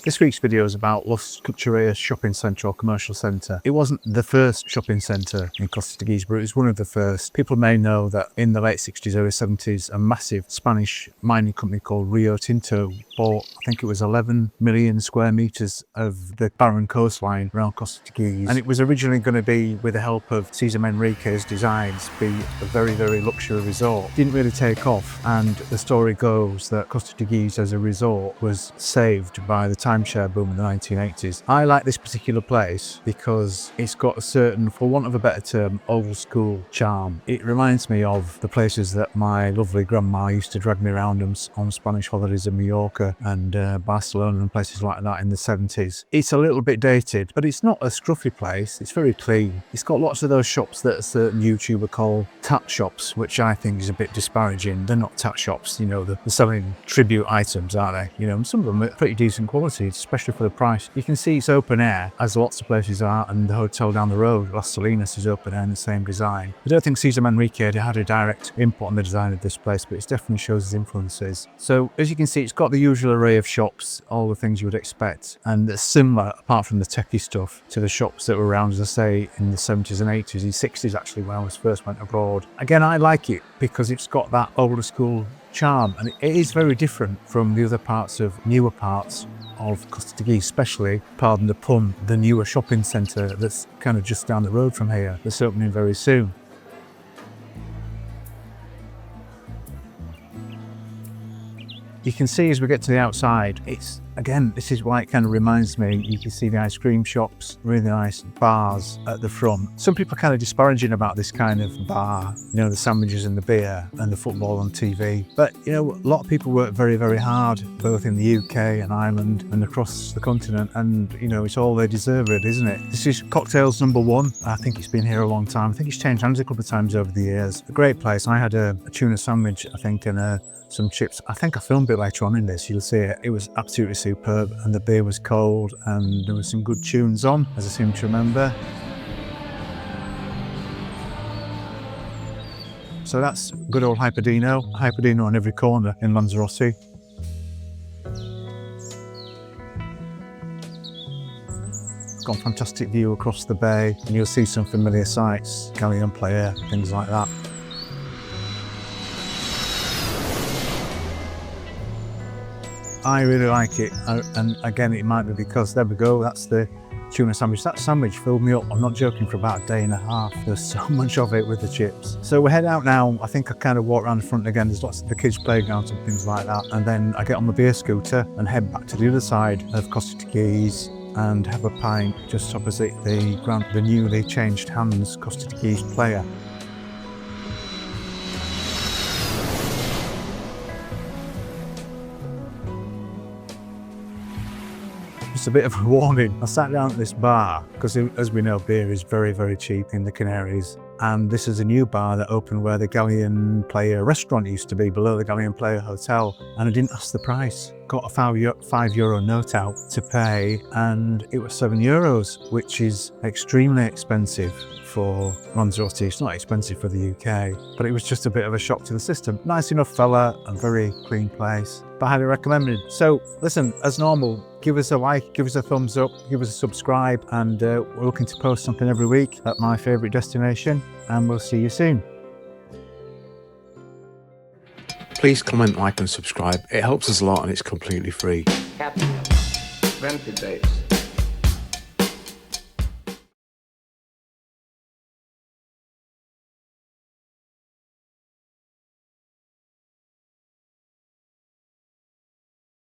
This week's video is about Las Cucharas Shopping Centre or Commercial Centre. It wasn't the first shopping centre in Costa Teguise, but it was one of the first. People may know that in the late 60s, early 70s, a massive Spanish mining company called Rio Tinto bought, I think it was 11 million square metres of the barren coastline around Costa Teguise. And it was originally going to be, with the help of Cesar Manrique's designs, be a very, very luxury resort. Didn't really take off, and the story goes that Costa Teguise as a resort was saved by the timeshare boom in the 1980s. I like this particular place because it's got a certain, for want of a better term, old school charm. It reminds me of the places that my lovely grandma used to drag me around on Spanish holidays in Mallorca and Barcelona and places like that in the 70s. It's a little bit dated, but it's not a scruffy place. It's very clean. It's got lots of those shops that a certain YouTuber call tat shops, which I think is a bit disparaging. They're not tat shops, you know, they're selling tribute items, aren't they? You know, and some of them are pretty decent quality, especially for the price. You can see it's open air, as lots of places are, and the hotel down the road, Las Salinas, is open air in the same design. I don't think Cesar Manrique had a direct input on the design of this place, but it definitely shows his influences. So as you can see, it's got the usual array of shops, all the things you would expect, and it's similar, apart from the techie stuff, to the shops that were around, as I say, in the 70s and 80s, and 60s actually, when I first went abroad. Again, I like it because it's got that older school charm, and it is very different from the other parts of newer parts of Costa Teguise, especially, pardon the pun, the newer shopping centre that's kind of just down the road from here, that's opening very soon. You can see as we get to the outside, it's, again, this is why it kind of reminds me, you can see the ice cream shops, really nice bars at the front. Some people are kind of disparaging about this kind of bar, you know, the sandwiches and the beer and the football on TV. But, you know, a lot of people work very, very hard, both in the UK and Ireland and across the continent. And, you know, it's all they deserve, it, isn't it? This is Cocktails number 1. I think it's been here a long time. I think it's changed hands a couple of times over the years. A great place. I had a tuna sandwich, I think, and some chips. I think I filmed it later on in this, you'll see it. It was absolutely superb, and the beer was cold, and there were some good tunes on, as I seem to remember. So that's good old Hyperdino on every corner in Lanzarote. Got a fantastic view across the bay, and you'll see some familiar sights, Galleon Playa, things like that. I really like it, and again, it might be because, there we go, that's the tuna sandwich. That sandwich filled me up, I'm not joking, for about a day and a half. There's so much of it with the chips. So we head out now. I think I kind of walk around the front again. There's lots of the kids' playgrounds and things like that. And then I get on the beer scooter and head back to the other side of Costa Teguise and have a pint just opposite the newly changed hands Costa Teguise Playa. Just a bit of a warning. I sat down at this bar because, as we know, beer is very, very cheap in the Canaries. And this is a new bar that opened where the Galleon Playa restaurant used to be, below the Galleon Playa Hotel. And I didn't ask the price. Got a €5 note out to pay, and it was €7, which is extremely expensive for Lanzarote. It's not expensive for the UK, but it was just a bit of a shock to the system. Nice enough fella and very clean place, but highly recommended. So listen, as normal, give us a like, give us a thumbs up, give us a subscribe, and we're looking to post something every week at my favourite destination, and we'll see you soon. Please comment, like and subscribe. It helps us a lot and it's completely free. Happy rented days.